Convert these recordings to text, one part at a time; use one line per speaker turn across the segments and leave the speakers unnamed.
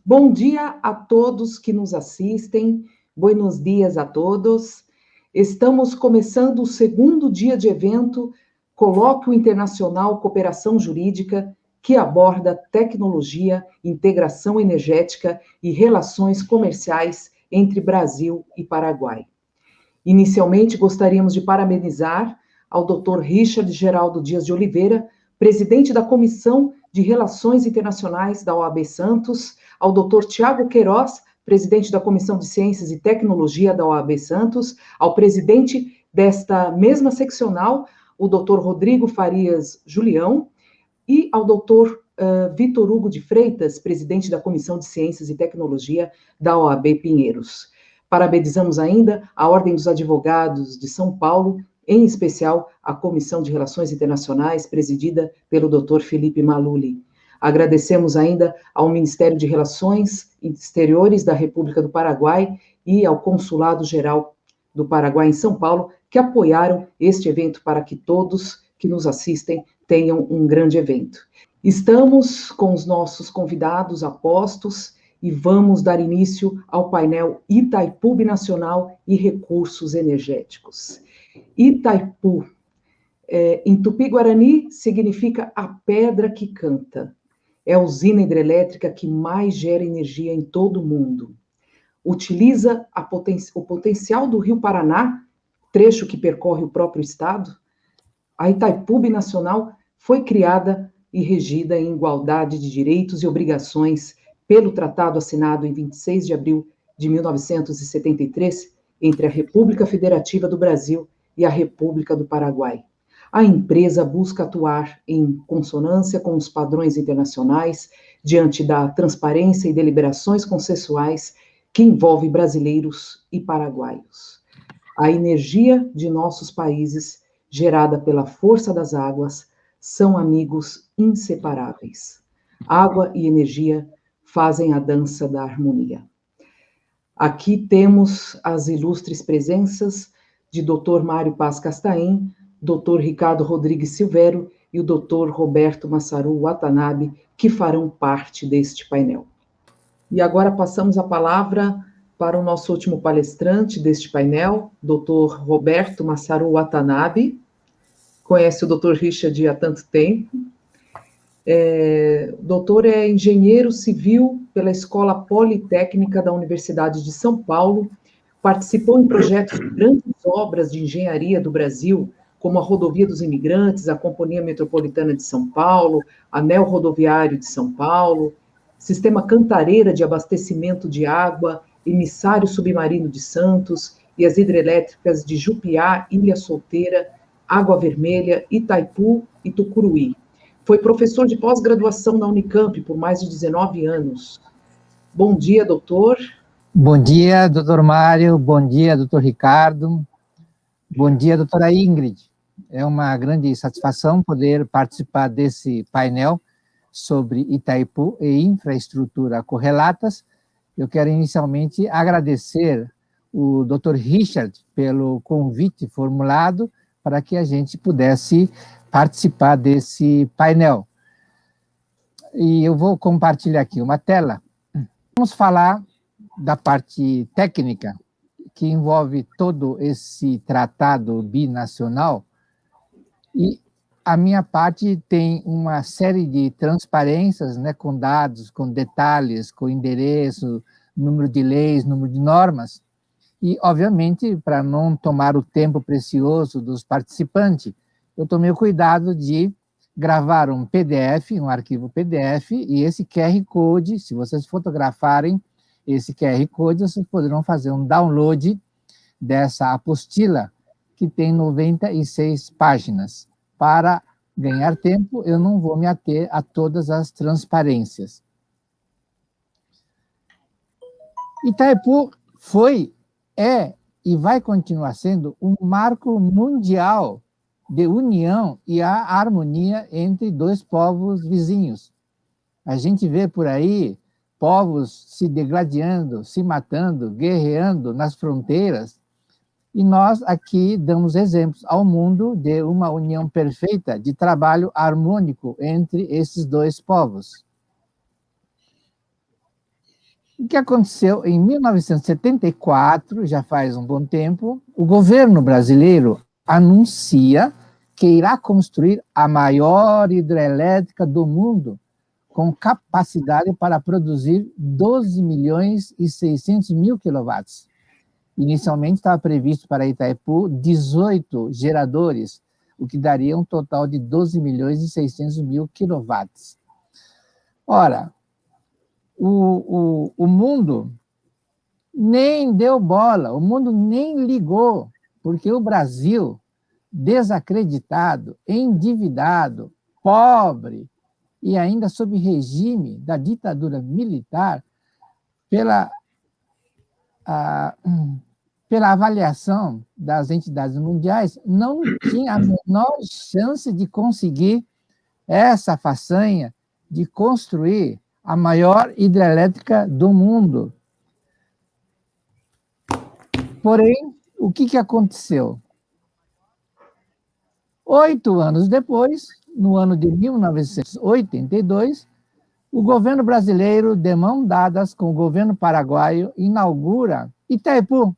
Bom dia a todos que nos assistem, buenos dias a todos. Estamos começando o segundo dia de evento, Colóquio Internacional Cooperação Jurídica, que aborda tecnologia, integração energética e relações comerciais entre Brasil e Paraguai. Inicialmente, gostaríamos de parabenizar ao Dr. Richard Geraldo Dias de Oliveira, presidente da Comissão de Relações Internacionais da OAB Santos, ao Dr. Tiago Queiroz, presidente da Comissão de Ciências e Tecnologia da OAB Santos, ao presidente desta mesma seccional, o Dr. Rodrigo Farias Julião, e ao Dr. Vitor Hugo de Freitas, presidente da Comissão de Ciências e Tecnologia da OAB Pinheiros. Parabenizamos ainda a Ordem dos Advogados de São Paulo, em especial a Comissão de Relações Internacionais, presidida pelo Dr. Felipe Maluli. Agradecemos ainda ao Ministério de Relações Exteriores da República do Paraguai e ao Consulado-Geral do Paraguai em São Paulo, que apoiaram este evento para que todos que nos assistem tenham um grande evento. Estamos com os nossos convidados a postos e vamos dar início ao painel Itaipu Binacional e Recursos Energéticos. Itaipu, em Tupi-Guarani, significa a pedra que canta. É a usina hidrelétrica que mais gera energia em todo o mundo. Utiliza o potencial do Rio Paraná, trecho que percorre o próprio estado. A Itaipu Binacional foi criada e regida em igualdade de direitos e obrigações pelo tratado assinado em 26 de abril de 1973 entre a República Federativa do Brasil e a República do Paraguai. A empresa busca atuar em consonância com os padrões internacionais diante da transparência e deliberações consensuais que envolvem brasileiros e paraguaios. A energia de nossos países, gerada pela força das águas, são amigos inseparáveis. Água e energia fazem a dança da harmonia. Aqui temos as ilustres presenças de Dr. Mário Paz Castaim, Dr. Ricardo Rodrigues Silvério e o Dr. Roberto Massaru Watanabe, que farão parte deste painel. E agora passamos a palavra para o nosso último palestrante deste painel, Dr. Roberto Massaru Watanabe. Conhece o Dr. Richard há tanto tempo. O doutor é engenheiro civil pela Escola Politécnica da Universidade de São Paulo, participou em projetos de grandes obras de engenharia do Brasil, como a Rodovia dos Imigrantes, a Companhia Metropolitana de São Paulo, Anel Rodoviário de São Paulo, Sistema Cantareira de Abastecimento de Água, Emissário Submarino de Santos e as hidrelétricas de Jupiá, Ilha Solteira, Água Vermelha, Itaipu e Tucuruí. Foi professor de pós-graduação na Unicamp por mais de 19 anos. Bom dia, doutor.
Bom dia, doutor Mário. Bom dia, doutor Ricardo. Bom dia, doutora Ingrid. É uma grande satisfação poder participar desse painel sobre Itaipu e infraestrutura correlatas. Eu quero inicialmente agradecer o doutor Richard pelo convite formulado para que a gente pudesse participar desse painel. E eu vou compartilhar aqui uma tela. Vamos falar da parte técnica, que envolve todo esse tratado binacional, e a minha parte tem uma série de transparências, né, com dados, com detalhes, com endereço, número de leis, número de normas, e, obviamente, para não tomar o tempo precioso dos participantes, eu tomei o cuidado de gravar um PDF, um arquivo PDF, e esse QR Code, se vocês fotografarem esse QR Code, vocês poderão fazer um download dessa apostila, que tem 96 páginas. Para ganhar tempo, eu não vou me ater a todas as transparências. Itaipu foi, é e vai continuar sendo um marco mundial de união e a harmonia entre dois povos vizinhos. A gente vê por aí povos se degladiando, se matando, guerreando nas fronteiras, e nós aqui damos exemplos ao mundo de uma união perfeita, de trabalho harmônico entre esses dois povos. O que aconteceu em 1974, já faz um bom tempo, o governo brasileiro anuncia que irá construir a maior hidrelétrica do mundo, com capacidade para produzir 12 milhões e 600 mil quilowatts. Inicialmente estava previsto para Itaipu 18 geradores, o que daria um total de 12 milhões e 600 mil quilowatts. Ora, o mundo nem deu bola, o mundo nem ligou, porque o Brasil, desacreditado, endividado, pobre e ainda sob regime da ditadura militar, pela avaliação das entidades mundiais, não tinha a menor chance de conseguir essa façanha de construir a maior hidrelétrica do mundo. Porém, o que aconteceu? 8 anos depois, no ano de 1982, o governo brasileiro, de mãos dadas com o governo paraguaio, inaugura Itaipu,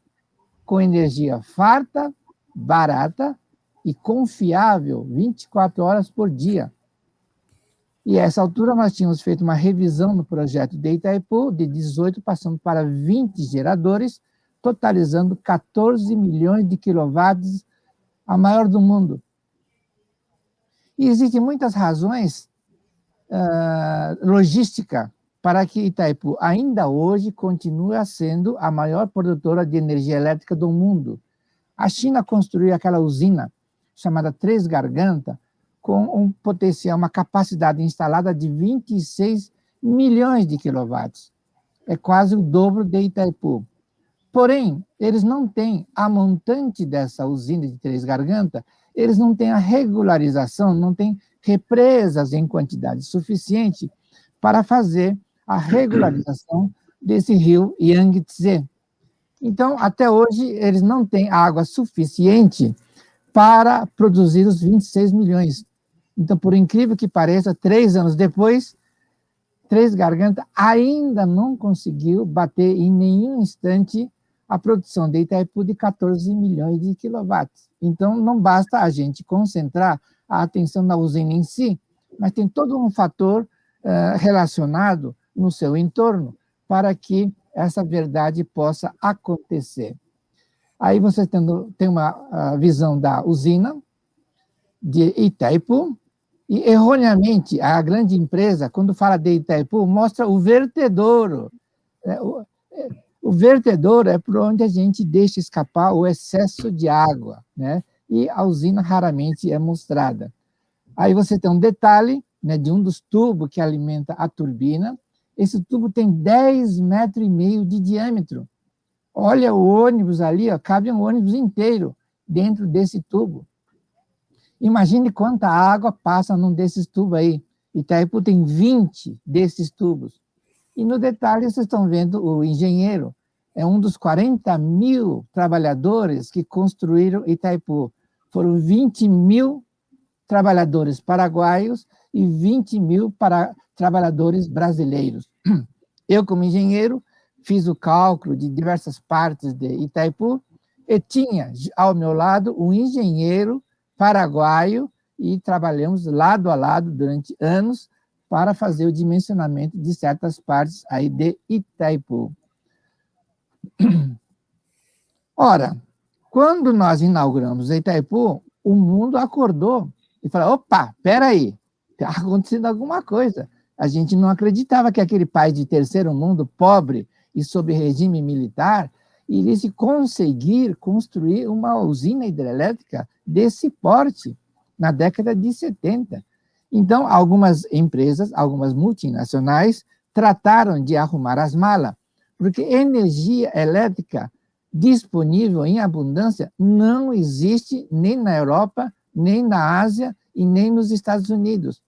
com energia farta, barata e confiável, 24 horas por dia. E a essa altura nós tínhamos feito uma revisão no projeto de Itaipu, de 18 passando para 20 geradores, totalizando 14 milhões de quilowatts, a maior do mundo. E existem muitas razões logísticas para que Itaipu ainda hoje continue sendo a maior produtora de energia elétrica do mundo. A China construiu aquela usina chamada Três Gargantas, com um potencial, uma capacidade instalada de 26 milhões de quilowatts. É quase o dobro de Itaipu. Porém, eles não têm a montante dessa usina de Três Gargantas, eles não têm a regularização, não têm represas em quantidade suficiente para fazer a regularização desse rio Yangtze. Então, até hoje, eles não têm água suficiente para produzir os 26 milhões. Então, por incrível que pareça, 3 anos depois, Três Gargantas ainda não conseguiu bater em nenhum instante a produção de Itaipu de 14 milhões de quilowatts. Então, não basta a gente concentrar a atenção na usina em si, mas tem todo um fator relacionado no seu entorno para que essa verdade possa acontecer. Aí você tem uma visão da usina de Itaipu, e, erroneamente, a grande empresa, quando fala de Itaipu, mostra o vertedouro. O vertedouro é por onde a gente deixa escapar o excesso de água, né? E a usina raramente é mostrada. Aí você tem um detalhe, né, de um dos tubos que alimenta a turbina. Esse tubo tem 10,5 metros de diâmetro. Olha o ônibus ali, ó, cabe um ônibus inteiro dentro desse tubo. Imagine quanta água passa num desses tubos aí. Itaipu tem 20 desses tubos. E no detalhe, vocês estão vendo o engenheiro. É um dos 40 mil trabalhadores que construíram Itaipu. Foram 20 mil trabalhadores paraguaios e 20 mil trabalhadores brasileiros. Eu, como engenheiro, fiz o cálculo de diversas partes de Itaipu e tinha ao meu lado um engenheiro paraguaio e trabalhamos lado a lado durante anos para fazer o dimensionamento de certas partes aí de Itaipu. Ora, quando nós inauguramos Itaipu, o mundo acordou e falou, opa, espera aí, está acontecendo alguma coisa. A gente não acreditava que aquele país de terceiro mundo, pobre e sob regime militar, iria se conseguir construir uma usina hidrelétrica desse porte na década de 70. Então, algumas empresas, algumas multinacionais, trataram de arrumar as malas, porque energia elétrica disponível em abundância não existe nem na Europa, nem na Ásia e nem nos Estados Unidos.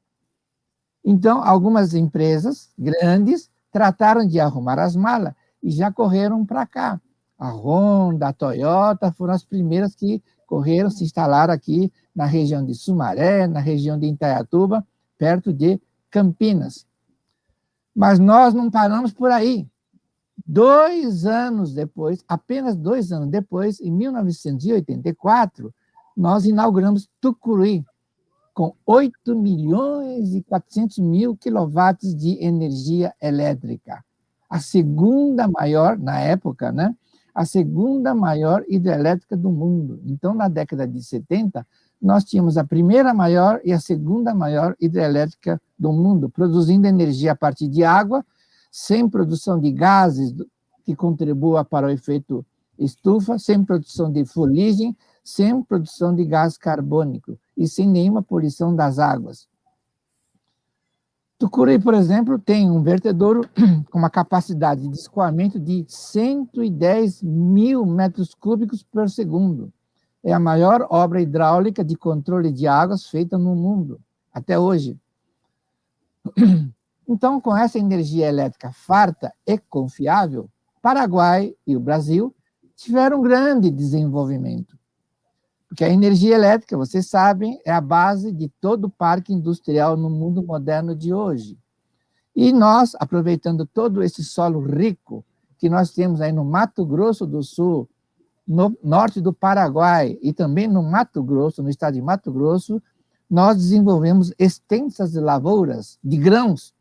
Então, algumas empresas grandes trataram de arrumar as malas e já correram para cá. A Honda, a Toyota foram as primeiras que correram, se instalaram aqui na região de Sumaré, na região de Indaiatuba, perto de Campinas. Mas nós não paramos por aí. 2 anos depois, apenas 2 anos depois, em 1984, nós inauguramos Tucuruí, com 8 milhões e 400 mil quilowatts de energia elétrica. A segunda maior, na época, né? A segunda maior hidrelétrica do mundo. Então, na década de 70, nós tínhamos a primeira maior e a segunda maior hidrelétrica do mundo, produzindo energia a partir de água, sem produção de gases que contribua para o efeito estufa, sem produção de fuligem, sem produção de gás carbônico e sem nenhuma poluição das águas. Tucuruí, por exemplo, tem um vertedouro com uma capacidade de escoamento de 110 mil metros cúbicos por segundo. É a maior obra hidráulica de controle de águas feita no mundo, até hoje. Então, com essa energia elétrica farta e confiável, Paraguai e o Brasil tiveram um grande desenvolvimento. Porque a energia elétrica, vocês sabem, é a base de todo o parque industrial no mundo moderno de hoje. E nós, aproveitando todo esse solo rico que nós temos aí no Mato Grosso do Sul, no norte do Paraguai e também no Mato Grosso, no estado de Mato Grosso, nós desenvolvemos extensas lavouras de grãos,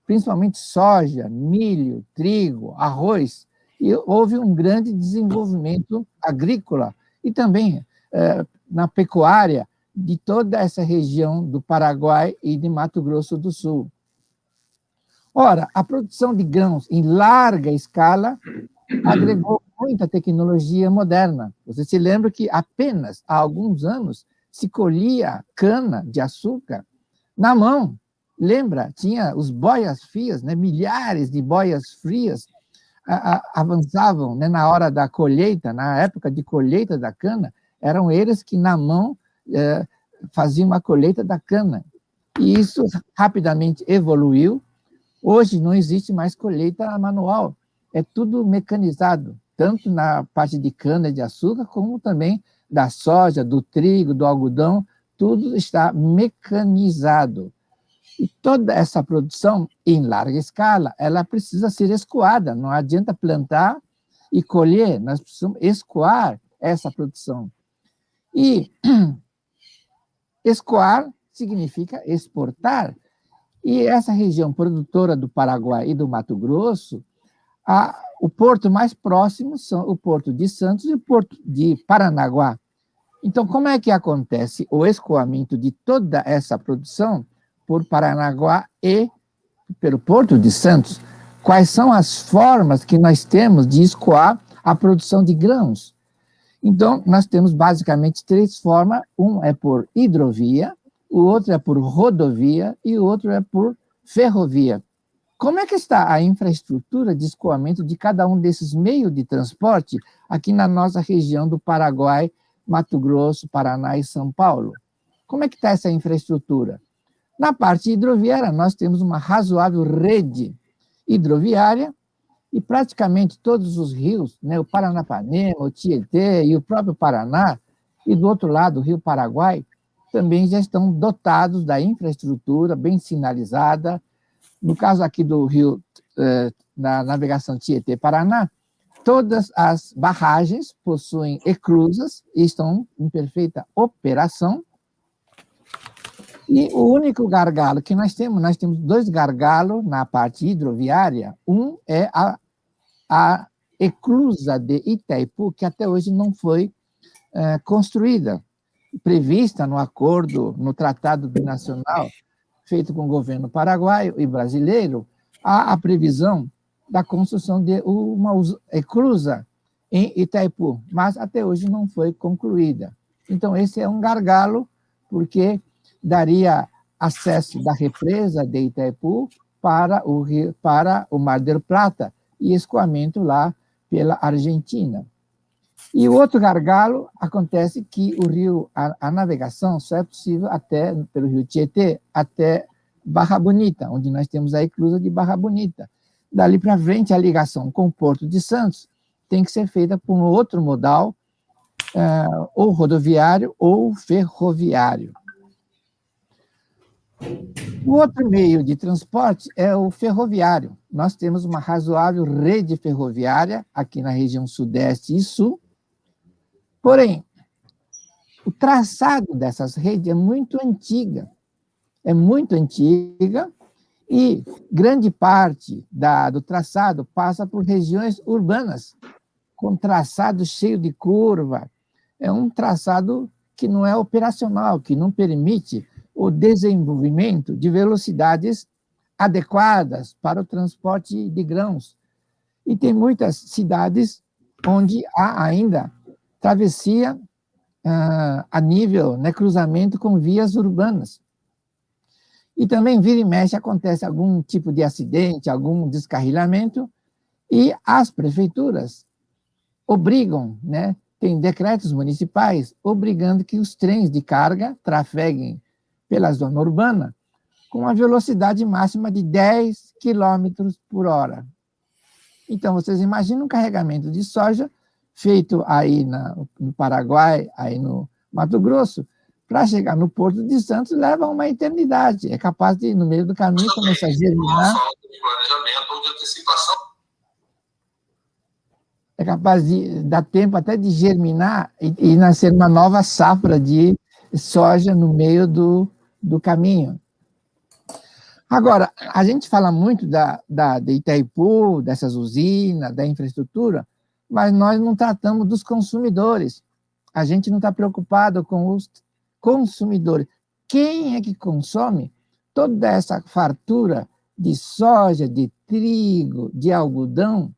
principalmente soja, milho, trigo, arroz, e houve um grande desenvolvimento agrícola e também na pecuária de toda essa região do Paraguai e de Mato Grosso do Sul. Ora, a produção de grãos em larga escala agregou muita tecnologia moderna. Você se lembra que apenas há alguns anos se colhia cana de açúcar na mão. Lembra? Tinha os boias-frias, né? Milhares de boias-frias avançavam, né, na hora da colheita, na época de colheita da cana, eram eles que, na mão, faziam a colheita da cana. E isso rapidamente evoluiu. Hoje não existe mais colheita manual, é tudo mecanizado, tanto na parte de cana-de-açúcar, como também da soja, do trigo, do algodão, tudo está mecanizado. E toda essa produção, em larga escala, ela precisa ser escoada, não adianta plantar e colher, nós precisamos escoar essa produção. E escoar significa exportar. E essa região produtora do Paraguai e do Mato Grosso, o porto mais próximo são o Porto de Santos e o Porto de Paranaguá. Então, como é que acontece o escoamento de toda essa produção por Paranaguá e pelo Porto de Santos? Quais são as formas que nós temos de escoar a produção de grãos? Então, nós temos basicamente 3 formas. Um é por hidrovia, o outro é por rodovia e o outro é por ferrovia. Como é que está a infraestrutura de escoamento de cada um desses meios de transporte aqui na nossa região do Paraguai, Mato Grosso, Paraná e São Paulo? Como é que está essa infraestrutura? Na parte hidroviária, nós temos uma razoável rede hidroviária e praticamente todos os rios, né, o Paranapanema, o Tietê e o próprio Paraná, e do outro lado, o Rio Paraguai, também já estão dotados da infraestrutura bem sinalizada. No caso aqui do rio, na navegação Tietê-Paraná, todas as barragens possuem eclusas e estão em perfeita operação. E o único gargalo que nós temos 2 gargalos na parte hidroviária. Um é a eclusa de Itaipu, que até hoje não foi construída, prevista no acordo, no Tratado Binacional, feito com o governo paraguaio e brasileiro, há a previsão da construção de uma eclusa em Itaipu, mas até hoje não foi concluída. Então, esse é um gargalo, porque daria acesso da represa de Itaipu para o Mar del Plata e escoamento lá pela Argentina. E o outro gargalo acontece que a navegação só é possível pelo rio Tietê até Barra Bonita, onde nós temos a eclusa de Barra Bonita. Dali para frente, a ligação com o Porto de Santos tem que ser feita por um outro modal, ou rodoviário ou ferroviário. O outro meio de transporte é o ferroviário. Nós temos uma razoável rede ferroviária aqui na região sudeste e sul, porém, o traçado dessas redes é muito antiga, e grande parte do traçado passa por regiões urbanas, com traçado cheio de curva. É um traçado que não é operacional, que não permite o desenvolvimento de velocidades adequadas para o transporte de grãos. E tem muitas cidades onde há ainda travessia a nível, né, cruzamento com vias urbanas. E também, vira e mexe, acontece algum tipo de acidente, algum descarrilamento, e as prefeituras obrigam, né, tem decretos municipais obrigando que os trens de carga trafeguem pela zona urbana com a velocidade máxima de 10 quilômetros por hora. Então, vocês imaginam um carregamento de soja feito aí no Paraguai, aí no Mato Grosso, para chegar no Porto de Santos leva uma eternidade. É capaz de, no meio do caminho, começar a germinar. Planejamento ou de antecipação. É capaz de dar tempo até de germinar e nascer uma nova safra de soja no meio do caminho. Agora, a gente fala muito de Itaipu, dessas usinas, da infraestrutura, mas nós não tratamos dos consumidores. A gente não está preocupado com os consumidores. Quem é que consome toda essa fartura de soja, de trigo, de algodão?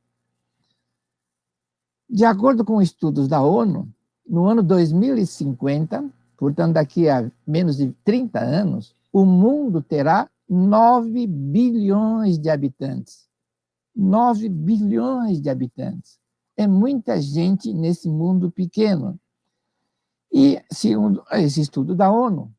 De acordo com estudos da ONU, no ano 2050, portanto, daqui a menos de 30 anos, o mundo terá 9 bilhões de habitantes. 9 bilhões de habitantes. É muita gente nesse mundo pequeno. E, segundo esse estudo da ONU,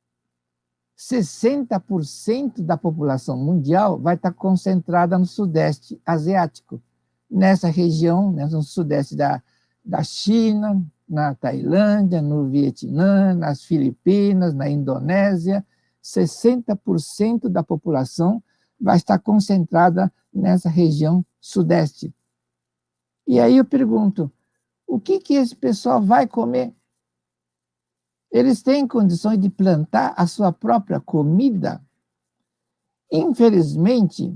60% da população mundial vai estar concentrada no Sudeste Asiático, nessa região, né, no Sudeste da China, na Tailândia, no Vietnã, nas Filipinas, na Indonésia. 60% da população vai estar concentrada nessa região Sudeste. E aí eu pergunto, o que esse pessoal vai comer? Eles têm condições de plantar a sua própria comida? Infelizmente,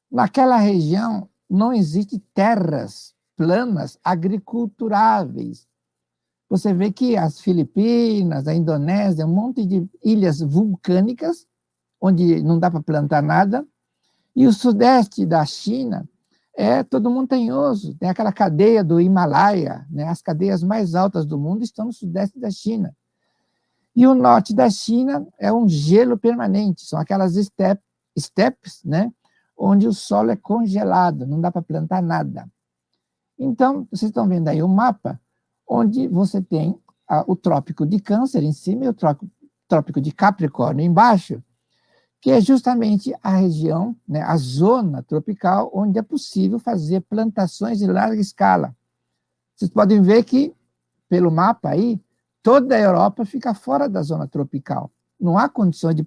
naquela região não existem terras planas agriculturáveis. Você vê que as Filipinas, a Indonésia, um monte de ilhas vulcânicas, onde não dá para plantar nada, e o sudeste da China é todo montanhoso, tem aquela cadeia do Himalaia, né? As cadeias mais altas do mundo estão no sudeste da China. E o norte da China é um gelo permanente, são aquelas estepes, né? Onde o solo é congelado, não dá para plantar nada. Então, vocês estão vendo aí o mapa, onde você tem o Trópico de Câncer em cima e o Trópico de Capricórnio embaixo, que é justamente a região, né, a zona tropical, onde é possível fazer plantações de larga escala. Vocês podem ver que, pelo mapa aí, toda a Europa fica fora da zona tropical. Não há condições de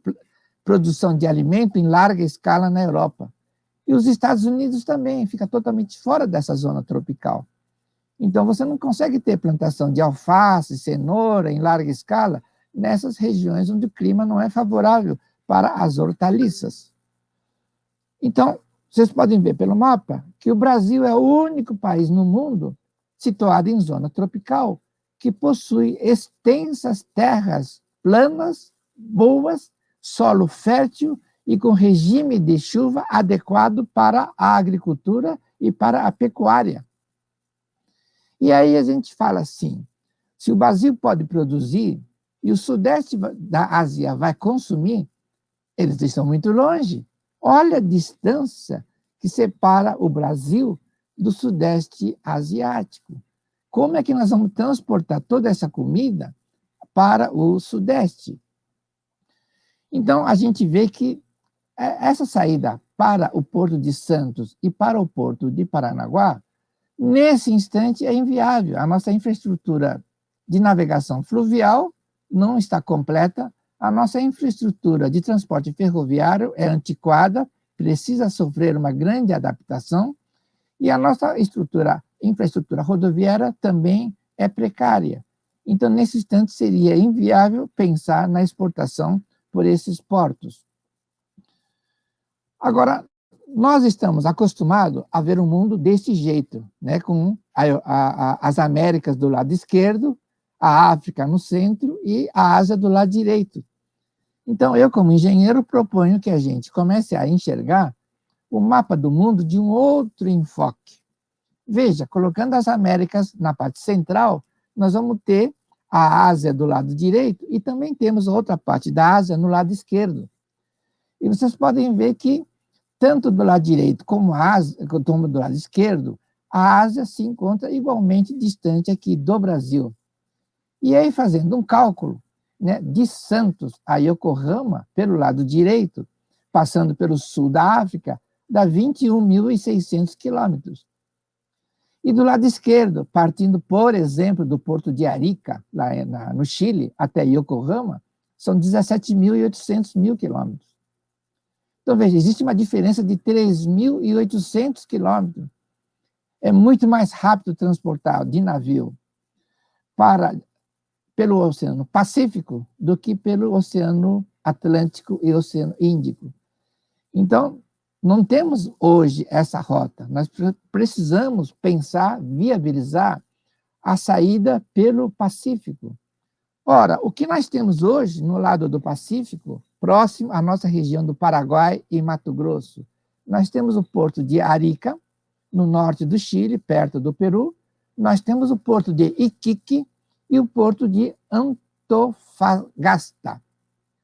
produção de alimento em larga escala na Europa. E os Estados Unidos também fica totalmente fora dessa zona tropical. Então, você não consegue ter plantação de alface, cenoura em larga escala nessas regiões onde o clima não é favorável para as hortaliças. Então, vocês podem ver pelo mapa que o Brasil é o único país no mundo situado em zona tropical que possui extensas terras planas, boas, solo fértil e com regime de chuva adequado para a agricultura e para a pecuária. E aí a gente fala assim, se o Brasil pode produzir e o sudeste da Ásia vai consumir, eles estão muito longe. Olha a distância que separa o Brasil do sudeste asiático. Como é que nós vamos transportar toda essa comida para o sudeste? Então, a gente vê que essa saída para o Porto de Santos e para o Porto de Paranaguá, nesse instante é inviável. A nossa infraestrutura de navegação fluvial não está completa, a nossa infraestrutura de transporte ferroviário é antiquada, precisa sofrer uma grande adaptação, e a nossa infraestrutura rodoviária também é precária. Então, nesse instante, seria inviável pensar na exportação por esses portos. Agora, nós estamos acostumados a ver o mundo desse jeito, né? Com as Américas do lado esquerdo, a África no centro e a Ásia do lado direito. Então, eu, como engenheiro, proponho que a gente comece a enxergar o mapa do mundo de um outro enfoque. Veja, colocando as Américas na parte central, nós vamos ter a Ásia do lado direito e também temos outra parte da Ásia no lado esquerdo. E vocês podem ver que, tanto do lado direito como do lado esquerdo, a Ásia se encontra igualmente distante aqui do Brasil. E aí, fazendo um cálculo, né, de Santos a Yokohama, pelo lado direito, passando pelo sul da África, dá 21.600 quilômetros. E do lado esquerdo, partindo, por exemplo, do porto de Arica, lá no Chile, até Yokohama, são 17.800 quilômetros. Então, veja, existe uma diferença de 3.800 quilômetros. É muito mais rápido transportar de navio pelo Oceano Pacífico do que pelo Oceano Atlântico e Oceano Índico. Então, não temos hoje essa rota. Nós precisamos pensar, viabilizar a saída pelo Pacífico. Ora, o que nós temos hoje no lado do Pacífico, próximo à nossa região do Paraguai e Mato Grosso, nós temos o porto de Arica, no norte do Chile, perto do Peru. Nós temos o porto de Iquique e o porto de Antofagasta.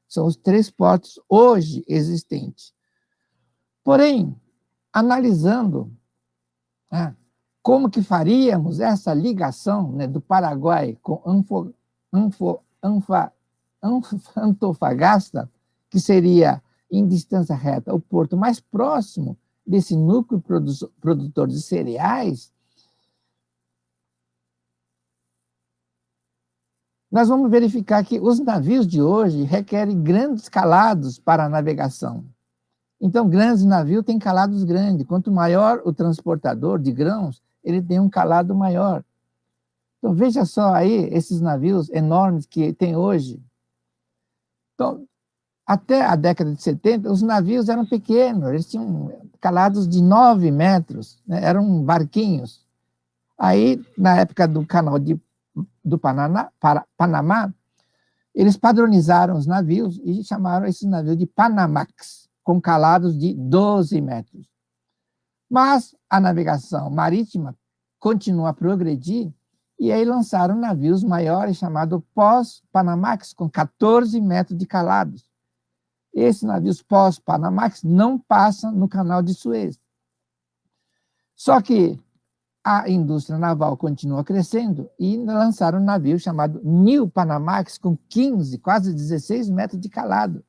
São os 3 portos hoje existentes. Porém, analisando como que faríamos essa ligação, né, do Paraguai com Antofagasta, que seria, em distância reta, o porto mais próximo desse núcleo produtor de cereais, nós vamos verificar que os navios de hoje requerem grandes calados para a navegação. Então, grandes navios têm calados grandes. Quanto maior o transportador de grãos, ele tem um calado maior. Então, veja só aí esses navios enormes que tem hoje. Então, até a década de 70, os navios eram pequenos, eles tinham calados de 9 metros, né? Eram barquinhos. Aí, na época do canal do Panamá, eles padronizaram os navios e chamaram esses navios de Panamax, com calados de 12 metros. Mas a navegação marítima continua a progredir e aí lançaram navios maiores chamados pós-Panamax, com 14 metros de calados. Esses navios pós-Panamax não passam no canal de Suez. Só que a indústria naval continua crescendo e lançaram um navio chamado New Panamax, com 15, quase 16 metros de calado.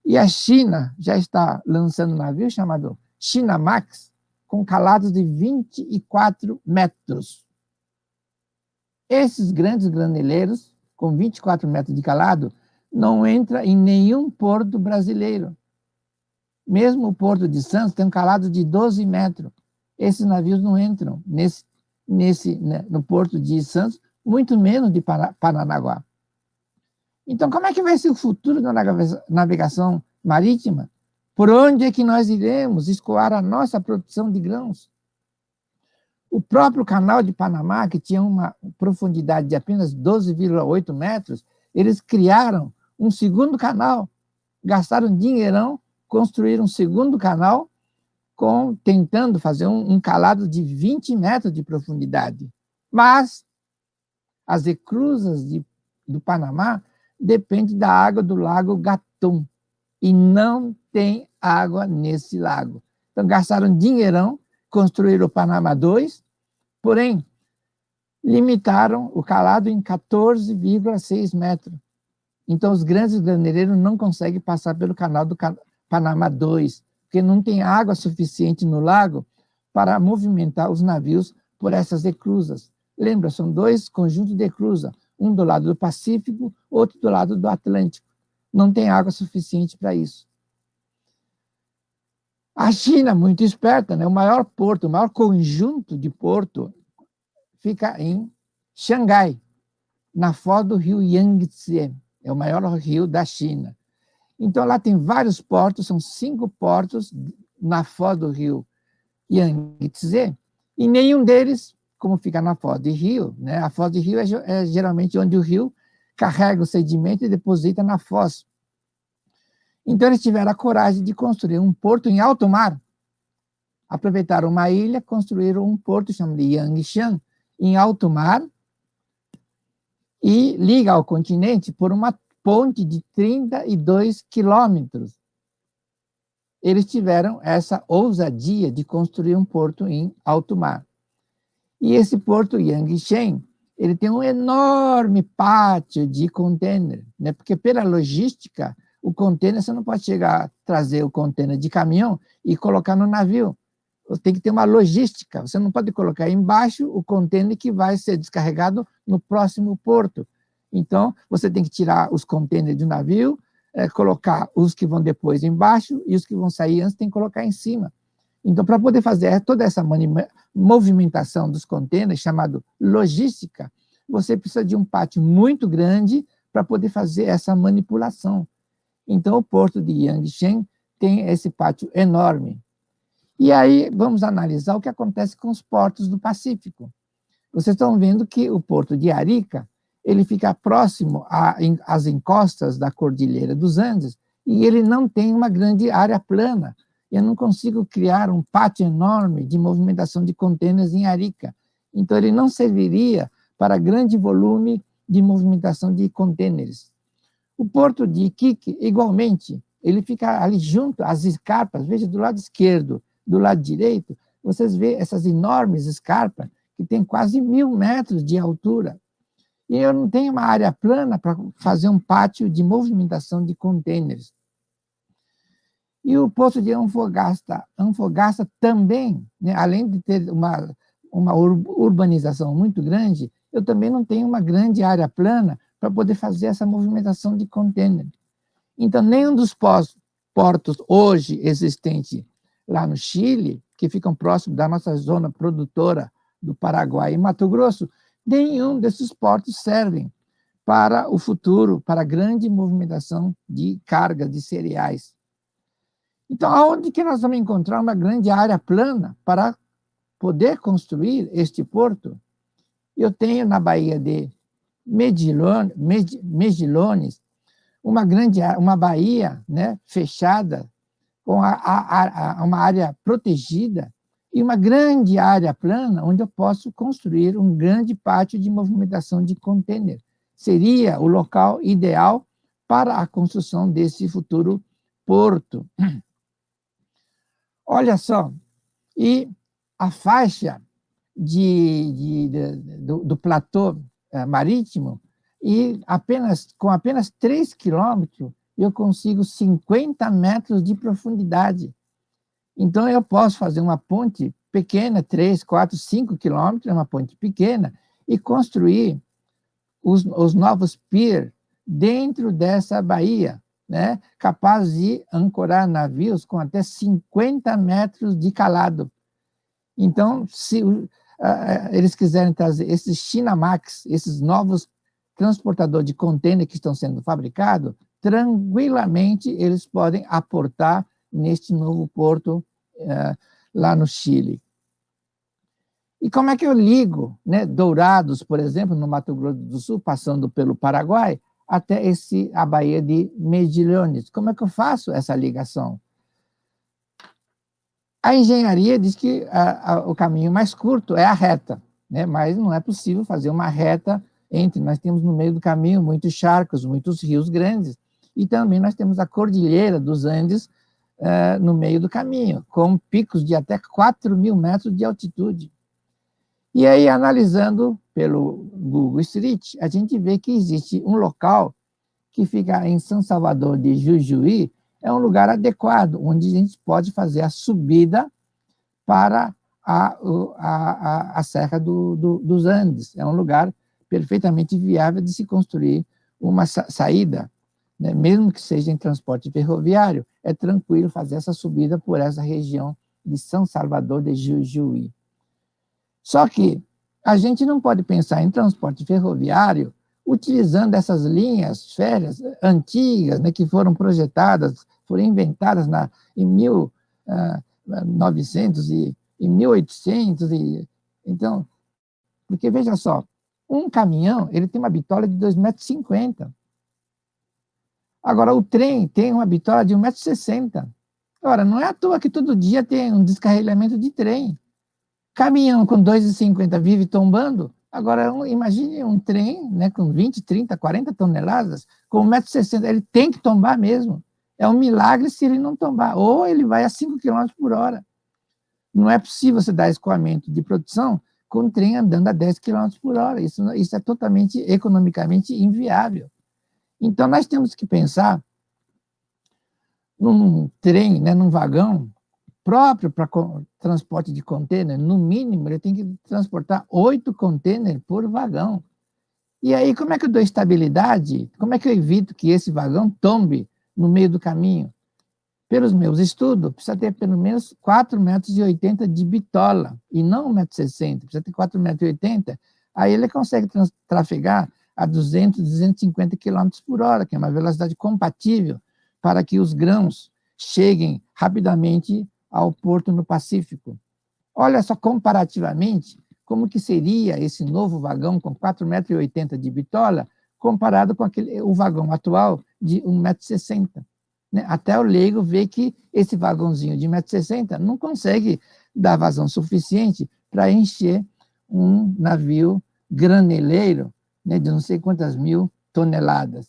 E a China já está lançando um navio chamado Chinamax, com calados de 24 metros. Esses grandes graneleiros, com 24 metros de calado, não entram em nenhum porto brasileiro. Mesmo o Porto de Santos tem um calado de 12 metros. Esses navios não entram no Porto de Santos, muito menos de Paranaguá. Então, como é que vai ser o futuro da navegação marítima? Por onde é que nós iremos escoar a nossa produção de grãos? O próprio canal de Panamá, que tinha uma profundidade de apenas 12,8 metros, eles criaram um segundo canal, gastaram dinheirão, construíram um segundo canal, tentando fazer um calado de 20 metros de profundidade. Mas as reclusas do Panamá dependem da água do lago Gatún, e não tem água nesse lago. Então, gastaram dinheirão, construíram o Panamá 2, porém, limitaram o calado em 14,6 metros. Então, os grandes graneleiros não conseguem passar pelo canal do Panamá 2, porque não tem água suficiente no lago para movimentar os navios por essas reclusas. Lembra, são 2 conjuntos de reclusa, um do lado do Pacífico, outro do lado do Atlântico. não tem água suficiente para isso. A China, muito esperta, né? O maior porto, o maior conjunto de porto fica em Xangai, na foz do rio Yangtze, é o maior rio da China. Então, lá tem vários portos, são 5 portos na foz do rio Yangtze, e nenhum deles, como fica na foz de rio, né? A foz de rio é geralmente onde o rio carrega o sedimento e deposita na foz. Então, eles tiveram a coragem de construir um porto em alto mar. Aproveitaram uma ilha, construíram um porto chamado Yangshan, em alto mar, e liga ao continente por uma ponte de 32 quilômetros. Eles tiveram essa ousadia de construir um porto em alto mar. E esse porto Yangshan, ele tem um enorme pátio de container, né? Porque pela logística, o container, você não pode chegar, trazer o container de caminhão e colocar no navio. Tem que ter uma logística. Você não pode colocar embaixo o container que vai ser descarregado no próximo porto. Então, você tem que tirar os containers do navio, colocar os que vão depois embaixo e os que vão sair antes tem que colocar em cima. Então, para poder fazer toda essa movimentação dos containers, chamado logística, você precisa de um pátio muito grande para poder fazer essa manipulação. Então, o porto de Yangshan tem esse pátio enorme. E aí, vamos analisar o que acontece com os portos do Pacífico. Vocês estão vendo que o porto de Arica, ele fica próximo às encostas da Cordilheira dos Andes, e ele não tem uma grande área plana. Eu não consigo criar um pátio enorme de movimentação de contêineres em Arica. Então, ele não serviria para grande volume de movimentação de contêineres. O porto de Iquique, igualmente, ele fica ali junto às escarpas. Veja, do lado esquerdo, do lado direito, vocês veem essas enormes escarpas que têm quase 1.000 metros de altura. E eu não tenho uma área plana para fazer um pátio de movimentação de contêineres. E o porto de Antofagasta também, né, além de ter uma urbanização muito grande, eu também não tenho uma grande área plana para poder fazer essa movimentação de contêiner. Então, nenhum dos portos hoje existentes lá no Chile, que ficam próximos da nossa zona produtora do Paraguai e Mato Grosso, nenhum desses portos servem para o futuro, para a grande movimentação de carga de cereais. Então, aonde que nós vamos encontrar uma grande área plana para poder construir este porto? Eu tenho na Baía de Mejillones uma baía, né, fechada, com uma área protegida e uma grande área plana onde eu posso construir um grande pátio de movimentação de contêiner. Seria o local ideal para a construção desse futuro porto. Olha só, e a faixa do platô marítimo, e com apenas 3 quilômetros, eu consigo 50 metros de profundidade. Então, eu posso fazer uma ponte pequena, 3, 4, 5 quilômetros, uma ponte pequena, e construir os novos piers dentro dessa baía, né, capaz de ancorar navios com até 50 metros de calado. Então, se eles quiserem trazer esses Chinamax, esses novos transportadores de contêiner que estão sendo fabricados, tranquilamente eles podem aportar neste novo porto lá no Chile. E como é que eu ligo, né, Dourados, por exemplo, no Mato Grosso do Sul, passando pelo Paraguai, até a Baía de Mejillones? Como é que eu faço essa ligação? A engenharia diz que o caminho mais curto é a reta, né? Mas não é possível fazer uma reta nós temos no meio do caminho muitos charcos, muitos rios grandes, e também nós temos a Cordilheira dos Andes no meio do caminho, com picos de até 4.000 metros de altitude. E aí, analisando pelo Google Street, a gente vê que existe um local que fica em São Salvador de Jujuí, é um lugar adequado, onde a gente pode fazer a subida para a Serra dos Andes. É um lugar perfeitamente viável de se construir uma saída né? Mesmo que seja em transporte ferroviário, é tranquilo fazer essa subida por essa região de São Salvador de Jujuí. Só que a gente não pode pensar em transporte ferroviário utilizando essas linhas férreas antigas, né, que foram projetadas, foram inventadas em 1900 e 1800. Então, porque, veja só, um caminhão ele tem uma bitola de 2,50 m. Agora, o trem tem uma bitola de 1,60 m. Ora, não é à toa que todo dia tem um descarrilhamento de trem. Caminhão com 2,50 vive tombando. Agora, imagine um trem, né, com 20, 30, 40 toneladas, com 1,60 m. Ele tem que tombar mesmo. É um milagre se ele não tombar. Ou ele vai a 5 km por hora. Não é possível você dar escoamento de produção com o trem andando a 10 km por hora. Isso é totalmente economicamente inviável. Então, nós temos que pensar num trem, né, num vagão próprio para transporte de contêiner. No mínimo, ele tem que transportar 8 contêineres por vagão. E aí, como é que eu dou estabilidade? Como é que eu evito que esse vagão tombe no meio do caminho? Pelos meus estudos, precisa ter pelo menos 4,80 m de bitola, e não 1,60 m, precisa ter 4,80 m. Aí ele consegue trafegar a 200, 250 km por hora, que é uma velocidade compatível para que os grãos cheguem rapidamente ao porto no Pacífico. Olha só comparativamente como que seria esse novo vagão com 4,80 m de bitola comparado com o vagão atual de 1,60 m. Né? Até o leigo vê que esse vagãozinho de 1,60 m não consegue dar vazão suficiente para encher um navio graneleiro, né, de não sei quantas mil toneladas.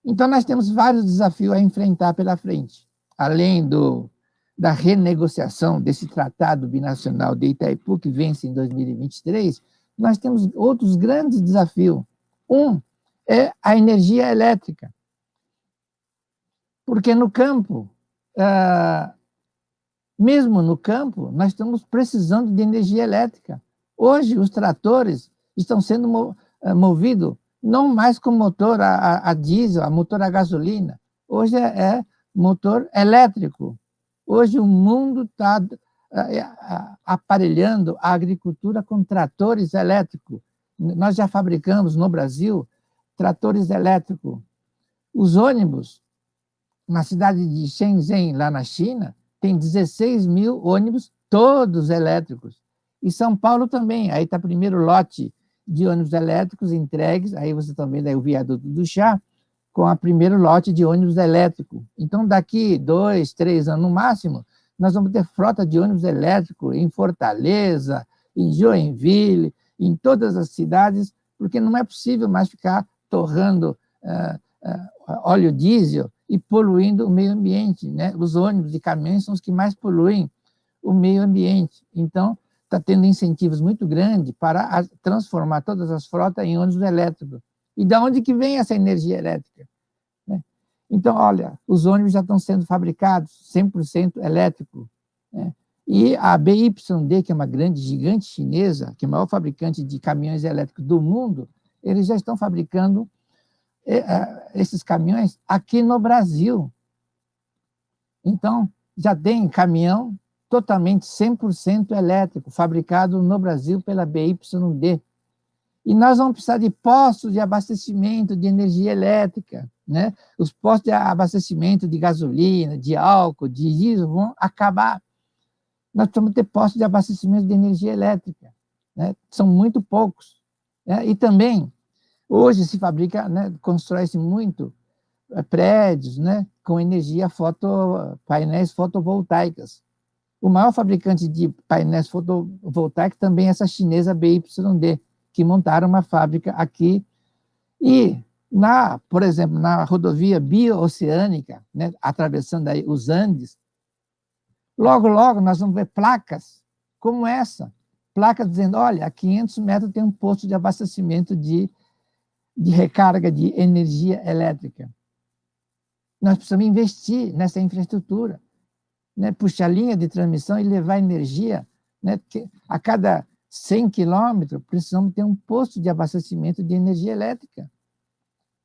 Então, nós temos vários desafios a enfrentar pela frente. Além da renegociação desse tratado binacional de Itaipu, que vence em 2023, nós temos outros grandes desafios. Um é a energia elétrica. Porque no campo, mesmo no campo, nós estamos precisando de energia elétrica. Hoje, os tratores estão sendo movidos não mais com motor a diesel, a motor a gasolina. Hoje é motor elétrico. Hoje o mundo está aparelhando a agricultura com tratores elétricos. Nós já fabricamos no Brasil tratores elétricos. Os ônibus, na cidade de Shenzhen, lá na China, tem 16 mil ônibus, todos elétricos. E São Paulo também, aí está o primeiro lote de ônibus elétricos entregues, aí você também vê o viaduto do Chá, com o primeiro lote de ônibus elétrico. Então, daqui 2, 3 anos no máximo, nós vamos ter frota de ônibus elétrico em Fortaleza, em Joinville, em todas as cidades, porque não é possível mais ficar torrando óleo diesel e poluindo o meio ambiente, né? Os ônibus e caminhões são os que mais poluem o meio ambiente. Então, está tendo incentivos muito grandes para transformar todas as frotas em ônibus elétricos. E de onde que vem essa energia elétrica? Né? Então, olha, os ônibus já estão sendo fabricados 100% elétrico. Né? E a BYD, que é uma grande gigante chinesa, que é a maior fabricante de caminhões elétricos do mundo, eles já estão fabricando esses caminhões aqui no Brasil. Então, já tem caminhão totalmente 100% elétrico, fabricado no Brasil pela BYD. E nós vamos precisar de postos de abastecimento de energia elétrica, né? Os postos de abastecimento de gasolina, de álcool, de diesel vão acabar. Nós precisamos ter postos de abastecimento de energia elétrica, né? São muito poucos. Né? E também, hoje se fabrica, né, constrói-se muito prédios, né, com energia painéis fotovoltaicas. O maior fabricante de painéis fotovoltaicos também é essa chinesa BYD, que montaram uma fábrica aqui. E, por exemplo, na rodovia bio-oceânica, né, atravessando aí os Andes, logo, logo nós vamos ver placas como essa, placas dizendo, olha, a 500 metros tem um posto de abastecimento de recarga de energia elétrica. Nós precisamos investir nessa infraestrutura, né? Puxar linha de transmissão e levar energia, né? A cada 100 quilômetros precisamos ter um posto de abastecimento de energia elétrica.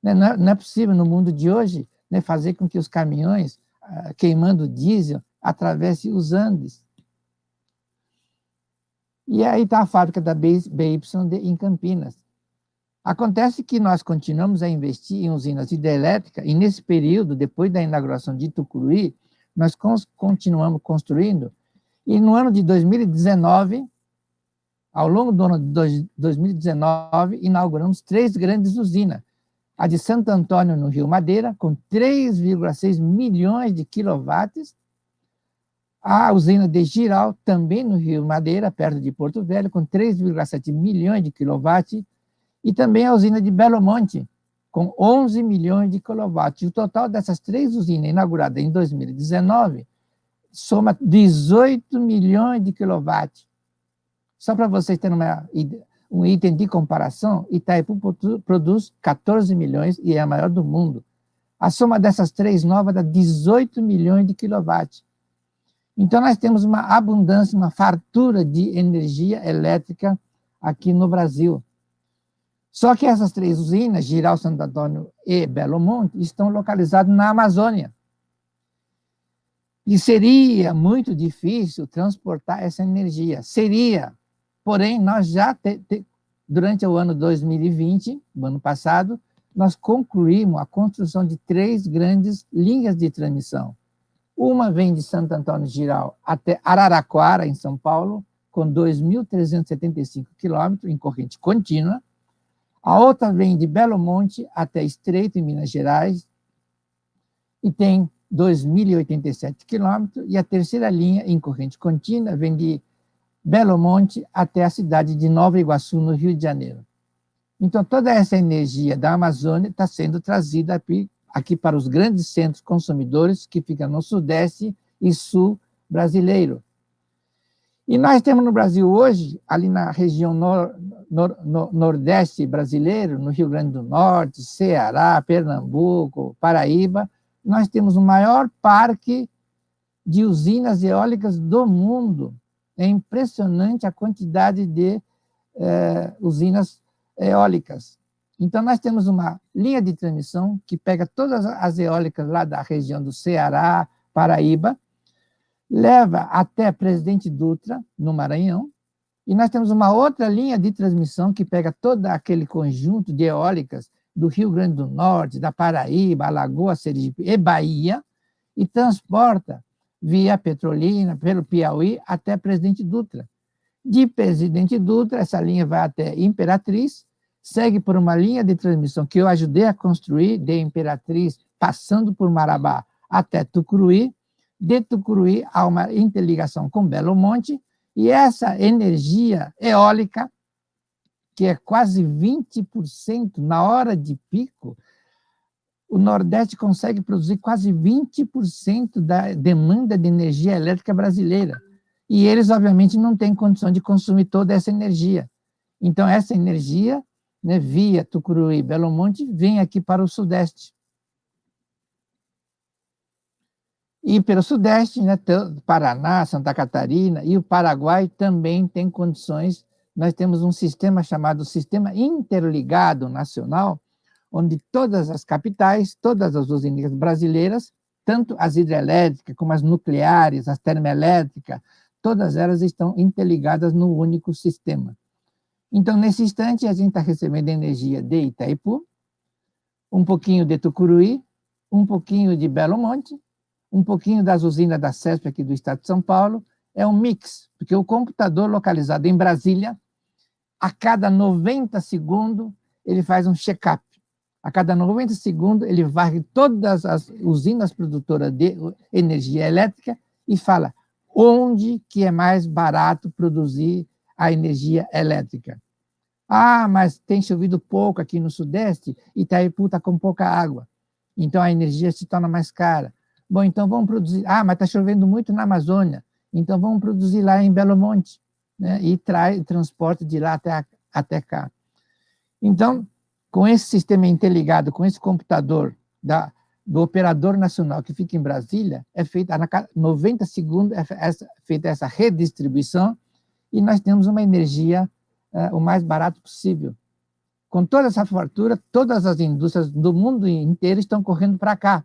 Né? Não é possível, no mundo de hoje, né, fazer com que os caminhões, queimando diesel, atravessem os Andes. E aí está a fábrica da BYD em Campinas. Acontece que nós continuamos a investir em usinas hidrelétricas, e nesse período, depois da inauguração de Tucuruí, nós continuamos construindo, e no ano de 2019, ao longo do ano de 2019, inauguramos 3 grandes usinas. A de Santo Antônio, no Rio Madeira, com 3,6 milhões de quilowatts, a usina de Jirau, também no Rio Madeira, perto de Porto Velho, com 3,7 milhões de quilowatts, e também a usina de Belo Monte, com 11 milhões de quilowatts. O total dessas 3 usinas inauguradas em 2019 soma 18 milhões de quilowatts. Só para vocês terem um item de comparação, Itaipu produz 14 milhões e é a maior do mundo. A soma dessas 3 novas dá 18 milhões de quilowatts. Então, nós temos uma abundância, uma fartura de energia elétrica aqui no Brasil. Só que essas 3 usinas, Jirau, Santo Antônio e Belo Monte, estão localizadas na Amazônia. E seria muito difícil transportar essa energia. Seria. Porém, nós já, durante o ano 2020, no ano passado, nós concluímos a construção de 3 grandes linhas de transmissão. Uma vem de Santo Antônio Jirau até Araraquara, em São Paulo, com 2.375 quilômetros em corrente contínua. A outra vem de Belo Monte até Estreito, em Minas Gerais, e tem 2.087 quilômetros. E a terceira linha, em corrente contínua, vem de Belo Monte até a cidade de Nova Iguaçu, no Rio de Janeiro. Então, toda essa energia da Amazônia está sendo trazida aqui para os grandes centros consumidores que ficam no Sudeste e Sul brasileiro. E nós temos no Brasil hoje, ali na região Nordeste brasileiro, no Rio Grande do Norte, Ceará, Pernambuco, Paraíba, nós temos o maior parque de usinas eólicas do mundo. É impressionante a quantidade de usinas eólicas. Então, nós temos uma linha de transmissão que pega todas as eólicas lá da região do Ceará, Paraíba, leva até Presidente Dutra, no Maranhão, e nós temos uma outra linha de transmissão que pega todo aquele conjunto de eólicas do Rio Grande do Norte, da Paraíba, Alagoas, Sergipe e Bahia, e transporta via Petrolina, pelo Piauí, até Presidente Dutra. De Presidente Dutra, essa linha vai até Imperatriz, segue por uma linha de transmissão que eu ajudei a construir, de Imperatriz, passando por Marabá até Tucuruí. De Tucuruí há uma interligação com Belo Monte, e essa energia eólica, que é quase 20% na hora de pico, o Nordeste consegue produzir quase 20% da demanda de energia elétrica brasileira. E eles, obviamente, não têm condição de consumir toda essa energia. Então, essa energia, né, via Tucuruí e Belo Monte, vem aqui para o Sudeste. E pelo Sudeste, né, Paraná, Santa Catarina e o Paraguai também têm condições. Nós temos um sistema chamado Sistema Interligado Nacional, onde todas as capitais, todas as usinas brasileiras, tanto as hidrelétricas como as nucleares, as termoelétricas, todas elas estão interligadas no único sistema. Então, nesse instante, a gente está recebendo energia de Itaipu, um pouquinho de Tucuruí, um pouquinho de Belo Monte, um pouquinho das usinas da CESP aqui do estado de São Paulo. É um mix, porque o computador localizado em Brasília, a cada 90 segundos, ele faz um check-up. A cada 90 segundos, ele varre todas as usinas produtoras de energia elétrica e fala onde que é mais barato produzir a energia elétrica. Ah, mas tem chovido pouco aqui no Sudeste, Itaipu está com pouca água, então a energia se torna mais cara. Bom, então vamos produzir. Ah, mas está chovendo muito na Amazônia, então vamos produzir lá em Belo Monte, né? E transporte de lá até cá. Então, com esse sistema interligado, com esse computador do operador nacional que fica em Brasília, é feita a 90 segundos, feita essa redistribuição, e nós temos uma energia o mais barato possível. Com toda essa fartura, todas as indústrias do mundo inteiro estão correndo para cá.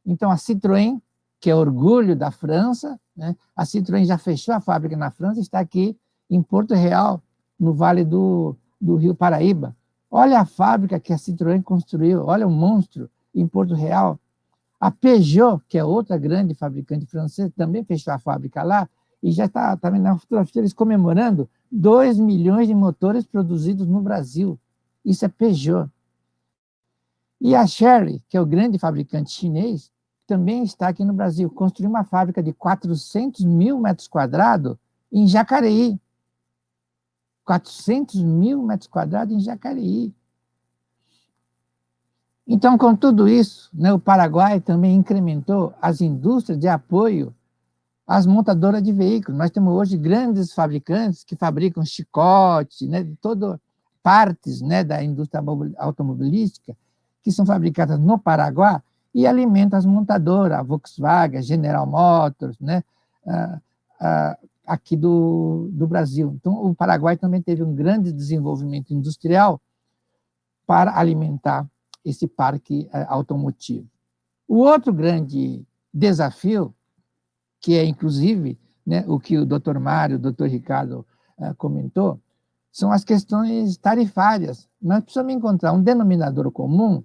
Então, a Citroën, que é orgulho da França, né? A Citroën já fechou a fábrica na França, está aqui em Porto Real, no Vale do Rio Paraíba. Olha a fábrica que a Citroën construiu, olha o monstro em Porto Real. A Peugeot, que é outra grande fabricante francesa, também fechou a fábrica lá, e já está também na fotografia eles comemorando 2 milhões de motores produzidos no Brasil. Isso é Peugeot. E a Chery, que é o grande fabricante chinês, também está aqui no Brasil. Construiu uma fábrica de 400 mil metros quadrados em Jacareí. 400 mil metros quadrados em Jacareí. Então, com tudo isso, né, o Paraguai também incrementou as indústrias de apoio às montadoras de veículos. Nós temos hoje grandes fabricantes que fabricam chicote, né, partes, né, da indústria automobilística, que são fabricadas no Paraguai e alimentam as montadoras, a Volkswagen, a General Motors, né, aqui do Brasil. Então, o Paraguai também teve um grande desenvolvimento industrial para alimentar esse parque automotivo. O outro grande desafio, que é, inclusive, né, o que o Dr. Mário, o Dr. Ricardo comentou, são as questões tarifárias. Nós precisamos encontrar um denominador comum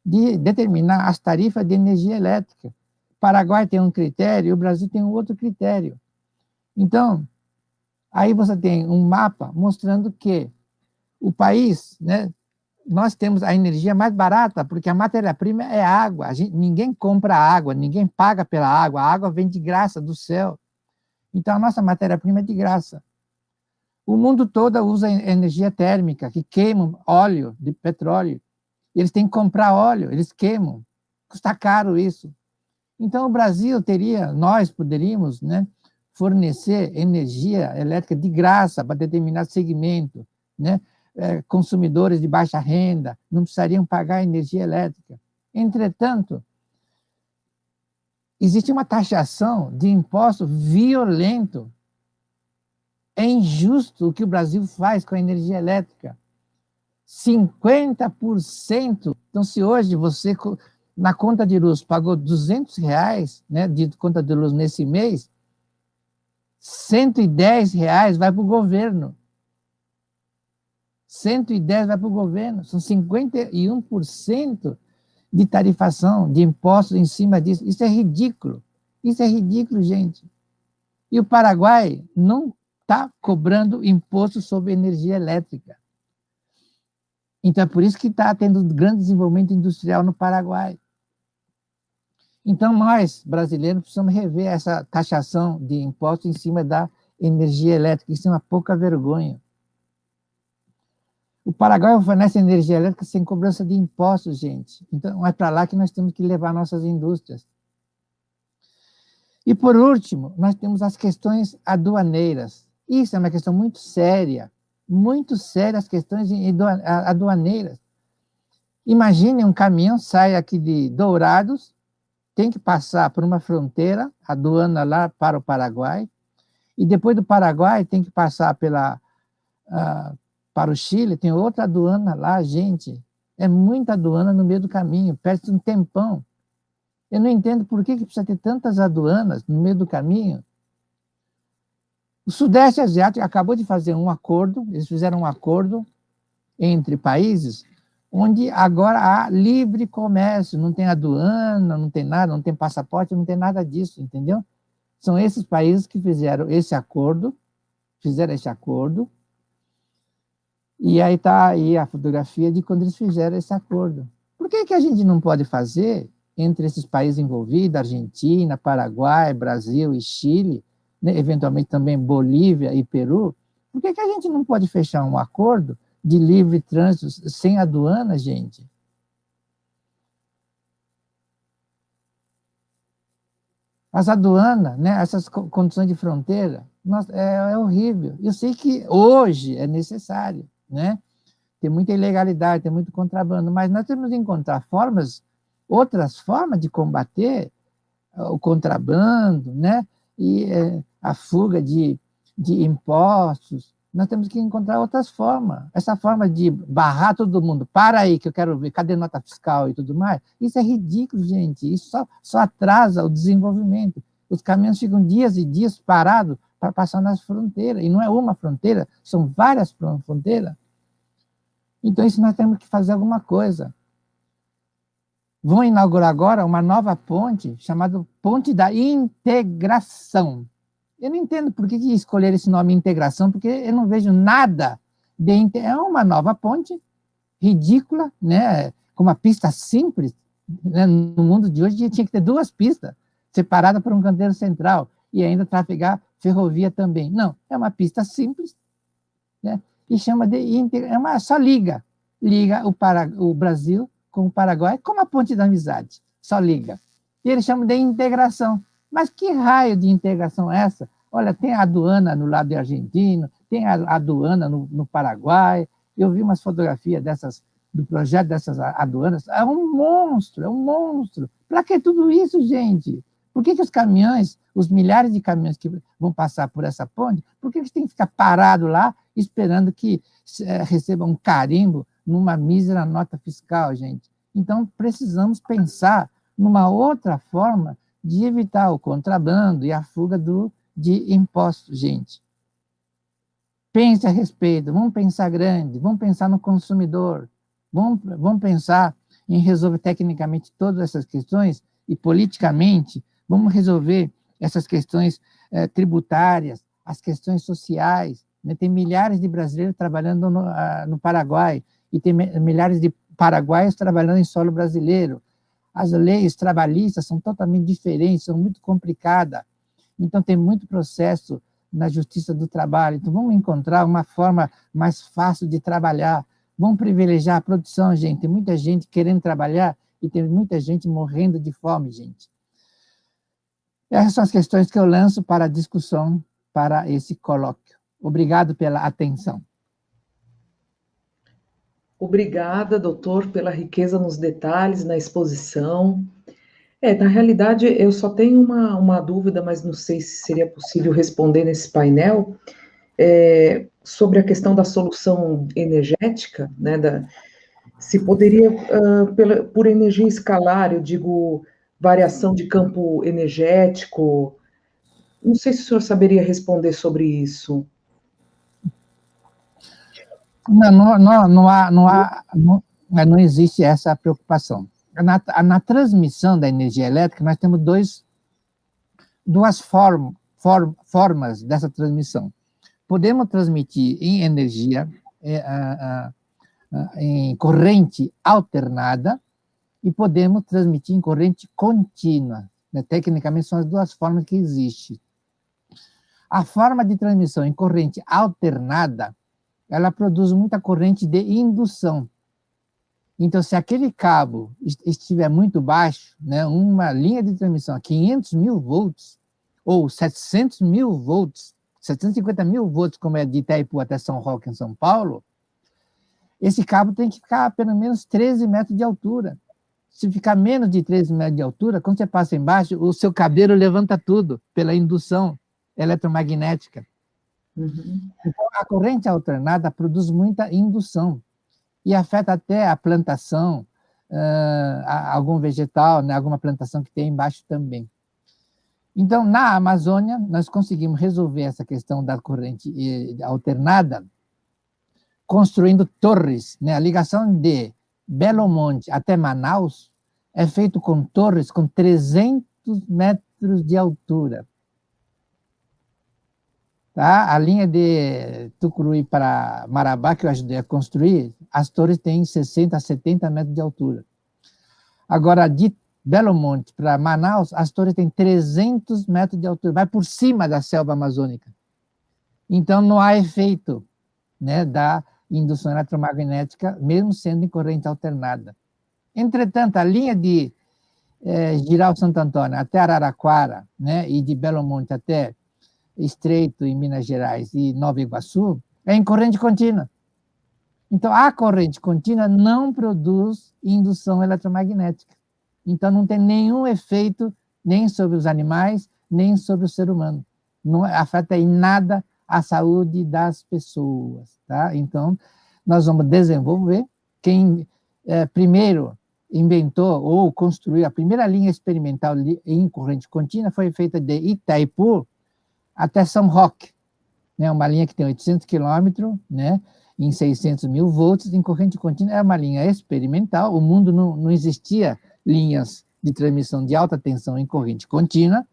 de determinar as tarifas de energia elétrica. O Paraguai tem um critério e o Brasil tem um outro critério. Então, aí você tem um mapa mostrando que o país, né, nós temos a energia mais barata, porque a matéria-prima é água. Ninguém compra água, ninguém paga pela água. A água vem de graça do céu. Então, a nossa matéria-prima é de graça. O mundo todo usa energia térmica, que queimam óleo de petróleo. Eles têm que comprar óleo, eles queimam. Custa caro isso. Então, o Brasil nós poderíamos, né, fornecer energia elétrica de graça para determinado segmento, né? Consumidores de baixa renda não precisariam pagar energia elétrica. Entretanto, existe uma taxação de imposto violento. É injusto o que o Brasil faz com a energia elétrica. 50%. Então, se hoje você, na conta de luz, pagou R$200, né, de conta de luz nesse mês, R$110 vai para o governo. 110 vai para o governo. São 51% de tarifação, de impostos em cima disso. Isso é ridículo. Isso é ridículo, gente. E o Paraguai não está cobrando imposto sobre energia elétrica. Então, é por isso que está tendo grande desenvolvimento industrial no Paraguai. Então, nós, brasileiros, precisamos rever essa taxação de impostos em cima da energia elétrica. Isso é uma pouca vergonha. O Paraguai fornece energia elétrica sem cobrança de impostos, gente. Então, é para lá que nós temos que levar nossas indústrias. E, por último, nós temos as questões aduaneiras. Isso é uma questão muito séria as questões aduaneiras. Imagine um caminhão sai aqui de Dourados, tem que passar por uma fronteira, aduana lá para o Paraguai, e depois do Paraguai tem que passar para o Chile, tem outra aduana lá, gente. É muita aduana no meio do caminho, perde um tempão. Eu não entendo por que precisa ter tantas aduanas no meio do caminho. O Sudeste Asiático acabou de fazer um acordo, eles fizeram um acordo entre países, onde agora há livre comércio, não tem aduana, não tem nada, não tem passaporte, não tem nada disso, entendeu? São esses países que fizeram esse acordo, e aí está aí a fotografia de quando eles fizeram esse acordo. Por que a gente não pode fazer entre esses países envolvidos, Argentina, Paraguai, Brasil e Chile, né, eventualmente também Bolívia e Peru, por que a gente não pode fechar um acordo de livre trânsito sem aduana, gente? As aduanas, né, essas condições de fronteira, é horrível. Eu sei que hoje é necessário, né? Tem muita ilegalidade, tem muito contrabando, mas nós temos que encontrar outras formas de combater o contrabando, né? E a fuga de impostos, Nós temos que encontrar outras formas. Essa forma de barrar todo mundo, para aí que eu quero ver, cadê nota fiscal e tudo mais, isso é ridículo, gente. Isso só atrasa o desenvolvimento. Os caminhões ficam dias e dias parados para passar nas fronteiras. E não é uma fronteira, são várias fronteiras. Então, isso nós temos que fazer alguma coisa. Vão inaugurar agora uma nova ponte, chamada Ponte da Integração. Eu não entendo por que escolher esse nome integração, porque eu não vejo nada de... É uma nova ponte, ridícula, né? Com uma pista simples. Né? No mundo de hoje tinha que ter 2 pistas, separadas por um canteiro central, e ainda trafegar ferrovia também. Não, é uma pista simples, né? E chama de integração, só liga o Brasil com o Paraguai, como a ponte da amizade, só liga. E eles chamam de integração. Mas que raio de integração é essa? Olha, tem a aduana no lado argentino, tem a aduana no Paraguai. Eu vi umas fotografias do projeto dessas aduanas. É um monstro, é um monstro. Para que tudo isso, gente? Por que os caminhões, os milhares de caminhões que vão passar por essa ponte, por que eles têm que ficar parados lá esperando que recebam um carimbo numa mísera nota fiscal, gente? Então, precisamos pensar numa outra forma de evitar o contrabando e a fuga de impostos, gente. Pense a respeito, vamos pensar grande, vamos pensar no consumidor, vamos pensar em resolver tecnicamente todas essas questões e politicamente vamos resolver essas questões tributárias, as questões sociais. Né? Tem milhares de brasileiros trabalhando no Paraguai e tem milhares de paraguaios trabalhando em solo brasileiro. As leis trabalhistas são totalmente diferentes, são muito complicadas. Então, tem muito processo na Justiça do Trabalho. Então, vamos encontrar uma forma mais fácil de trabalhar. Vamos privilegiar a produção, gente. Tem muita gente querendo trabalhar e tem muita gente morrendo de fome, gente. Essas são as questões que eu lanço para a discussão, para esse colóquio. Obrigado pela atenção.
Obrigada, doutor, pela riqueza nos detalhes, na exposição. Na realidade, eu só tenho uma dúvida, mas não sei se seria possível responder nesse painel, sobre a questão da solução energética, né, se poderia, por energia escalar, eu digo, variação de campo energético. Não sei se o senhor saberia responder sobre isso.
Não existe essa preocupação. Na transmissão da energia elétrica, nós temos duas formas dessa transmissão. Podemos transmitir em energia, em corrente alternada, e podemos transmitir em corrente contínua. Né? Tecnicamente, são as 2 formas que existem. A forma de transmissão em corrente alternada, ela produz muita corrente de indução. Então, se aquele cabo estiver muito baixo, né, uma linha de transmissão a 500 mil volts, ou 700 mil volts, 750 mil volts, como é de Itaipu até São Roque, em São Paulo, esse cabo tem que ficar a pelo menos 13 metros de altura. Se ficar menos de 13 metros de altura, quando você passa embaixo, o seu cabelo levanta tudo pela indução eletromagnética.
Uhum.
Então, a corrente alternada produz muita indução e afeta até a plantação, algum vegetal, né, alguma plantação que tem embaixo também. Então, na Amazônia, nós conseguimos resolver essa questão da corrente alternada construindo torres. Né? A ligação de Belo Monte até Manaus é feita com torres com 300 metros de altura. Tá? A linha de Tucuruí para Marabá, que eu ajudei a construir, as torres têm 60 a 70 metros de altura. Agora, de Belo Monte para Manaus, as torres têm 300 metros de altura, vai por cima da selva amazônica. Então, não há efeito, né, da indução eletromagnética, mesmo sendo em corrente alternada. Entretanto, a linha de Girau Santo Antônio até Araraquara, né, e de Belo Monte até Estreito, em Minas Gerais, e Nova Iguaçu, é em corrente contínua. Então, a corrente contínua não produz indução eletromagnética. Então, não tem nenhum efeito nem sobre os animais, nem sobre o ser humano. Não afeta em nada a saúde das pessoas, tá? Então, nós vamos desenvolver. Quem primeiro inventou ou construiu a primeira linha experimental em corrente contínua foi feita de Itaipu até São Roque, né? Uma linha que tem 800 quilômetros, né? Em 600 mil volts, em corrente contínua. É uma linha experimental. O mundo não existia linhas de transmissão de alta tensão em corrente contínua.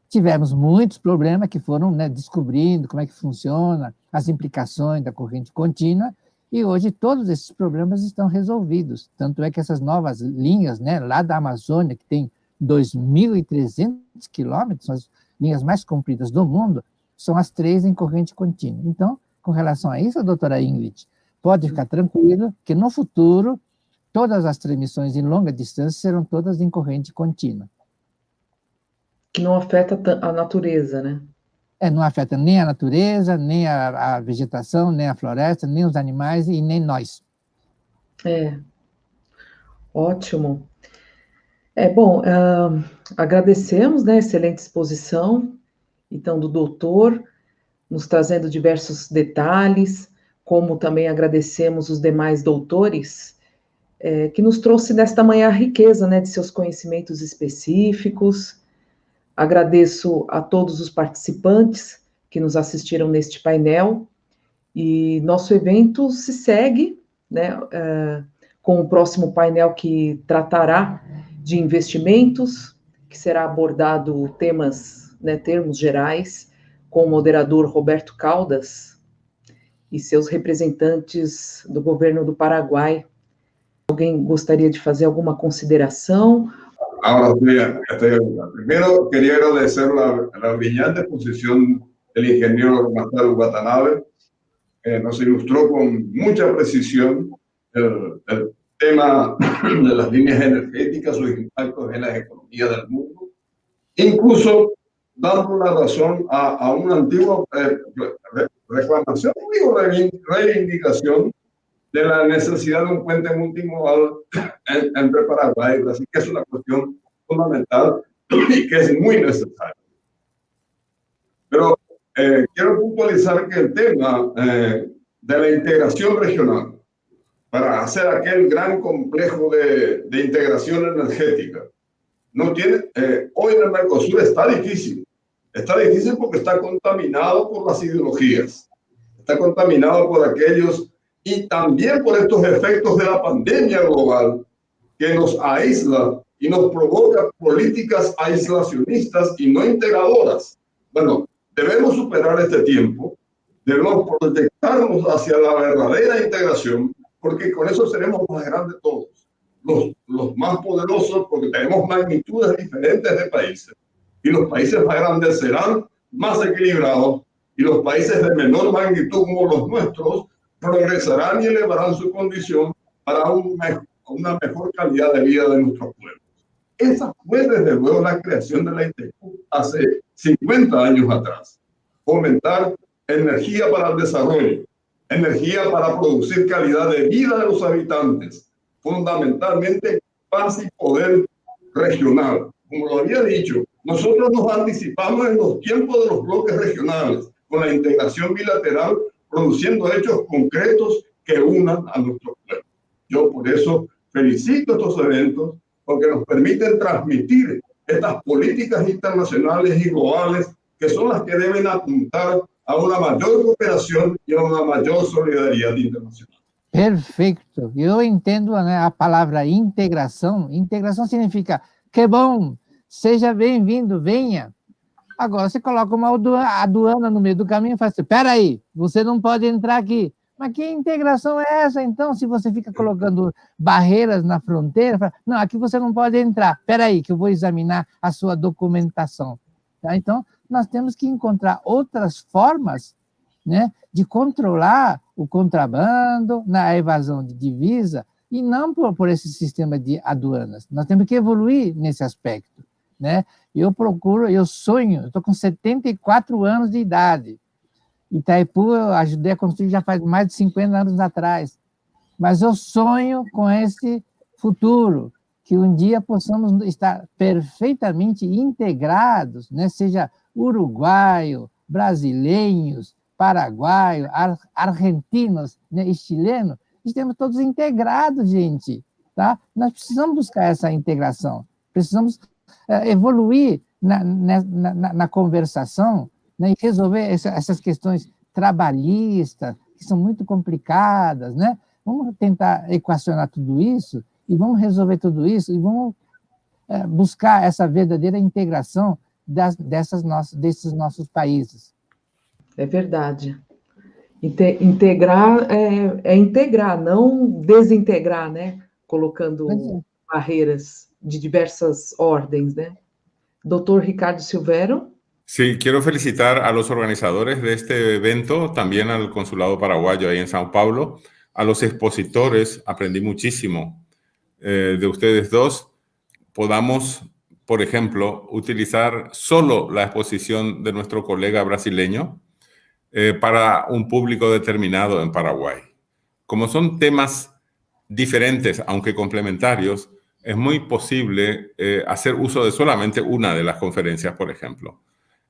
Tivemos muitos problemas que foram, né, descobrindo como é que funciona, as implicações da corrente contínua, e hoje todos esses problemas estão resolvidos. Tanto é que essas novas linhas, né, lá da Amazônia, que tem 2.300 quilômetros, são as linhas mais compridas do mundo, são as 3 em corrente contínua. Então, com relação a isso, doutora Ingrid, pode ficar tranquilo que no futuro todas as transmissões em longa distância serão todas em corrente contínua.
Que não afeta a natureza, né?
Não afeta nem a natureza, nem a vegetação, nem a floresta, nem os animais e nem nós.
Ótimo. Bom, agradecemos, né, a excelente exposição, então, do doutor, nos trazendo diversos detalhes, como também agradecemos os demais doutores, que nos trouxe nesta manhã a riqueza, né, de seus conhecimentos específicos. Agradeço a todos os participantes que nos assistiram neste painel, e nosso evento se segue, né, com o próximo painel que tratará de investimentos, que será abordado temas, né, termos gerais, com o moderador Roberto Caldas e seus representantes do governo do Paraguai. Alguém gostaria de fazer alguma consideração?
Ahora estoy primero quería agradecer la brillante exposición del ingeniero Masaru Watanabe. Nos ilustró con mucha precisión el tema de las líneas energéticas, sus impactos en las economías del mundo, incluso dando la razón a una antigua reclamación, digo reivindicación, de la necesidad de un puente multimodal entre Paraguay y Brasil, que es una cuestión fundamental y que es muy necesaria. Pero quiero puntualizar que el tema de la integración regional, para hacer aquel gran complejo de integración energética, no tiene, hoy en el Mercosur está difícil porque está contaminado por las ideologías, está contaminado por aquellos y también por estos efectos de la pandemia global que nos aísla y nos provoca políticas aislacionistas y no integradoras. Bueno, debemos superar este tiempo, debemos proyectarnos hacia la verdadera integración, porque con eso seremos más grandes todos, los más poderosos, porque tenemos magnitudes diferentes de países, y los países más grandes serán más equilibrados, y los países de menor magnitud como los nuestros progresarán y elevarán su condición para una mejor calidad de vida de nuestros pueblos. Esa fue desde luego la creación de la ITECU hace 50 años atrás. Fomentar energía para el desarrollo, energía para producir calidad de vida de los habitantes, fundamentalmente paz y poder regional. Como lo había dicho, nosotros nos anticipamos en los tiempos de los bloques regionales, con la integración bilateral, produciendo hechos concretos que unan a nuestros pueblos. Yo por eso felicito estos eventos, porque nos permiten transmitir estas políticas internacionales y globales que son las que deben apuntar a una mayor cooperación y a una mayor solidaridad internacional.
Perfeito. Eu entendo, né, a palavra integração. Integração significa que bom, seja bem-vindo, venha. Agora, você coloca uma aduana no meio do caminho e fala assim, espera aí, você não pode entrar aqui. Mas que integração é essa, então, se você fica colocando barreiras na fronteira? Fala, não, aqui você não pode entrar. Espera aí, que eu vou examinar a sua documentação. Tá? Então, nós temos que encontrar outras formas, né, de controlar o contrabando, na evasão de divisa, e não por esse sistema de aduanas. Nós temos que evoluir nesse aspecto, né? Eu sonho, eu estou com 74 anos de idade. Itaipu eu ajudei a construir já faz mais de 50 anos atrás. Mas eu sonho com esse futuro, que um dia possamos estar perfeitamente integrados, né? Seja uruguaio, brasileiros, paraguaios, argentinos, né, e chilenos, estamos todos integrados, gente. Tá? Nós precisamos buscar essa integração, precisamos evoluir na conversação, né, e resolver essas questões trabalhistas, que são muito complicadas, né? Vamos tentar equacionar tudo isso e vamos resolver tudo isso e vamos buscar essa verdadeira integração desses nossos países.
É verdade. Integrar é integrar, não desintegrar, né? Colocando barreiras de diversas ordens, né? Doctor Ricardo Silvero.
Sí, quiero felicitar a los organizadores de este evento, también al Consulado Paraguayo ahí en Sao Paulo, a los expositores, aprendí muchísimo de ustedes dos. Podamos, por ejemplo, utilizar solo la exposición de nuestro colega brasileño para un público determinado en Paraguay. Como son temas diferentes, aunque complementarios, es muy posible hacer uso de solamente una de las conferencias, por ejemplo.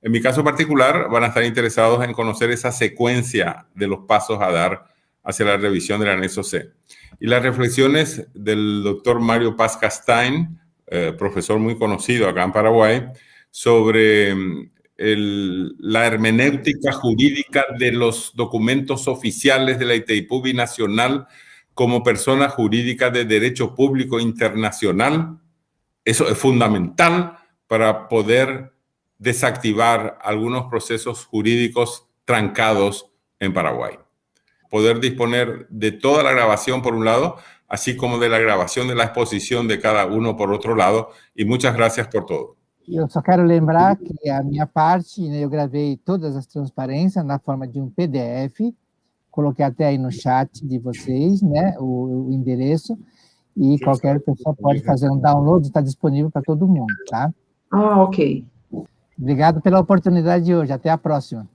En mi caso particular, van a estar interesados en conocer esa secuencia de los pasos a dar hacia la revisión del anexo C. Y las reflexiones del doctor Mario Paz Castain, profesor muy conocido acá en Paraguay, sobre la hermenéutica jurídica de los documentos oficiales de la ITIPU binacional como persona jurídica de derecho público internacional. Eso es fundamental para poder desactivar algunos procesos jurídicos trancados en Paraguay. Poder disponer de toda la grabación por un lado, así como de la grabación de la exposición de cada uno por otro lado. Y muchas gracias por todo.
Eu só quero lembrar que a minha parte, né, eu gravei todas as transparências na forma de um PDF, coloquei até aí no chat de vocês, né, o endereço, e qualquer pessoa pode fazer um download, está disponível para todo mundo, tá?
Ah, ok.
Obrigado pela oportunidade de hoje, até a próxima.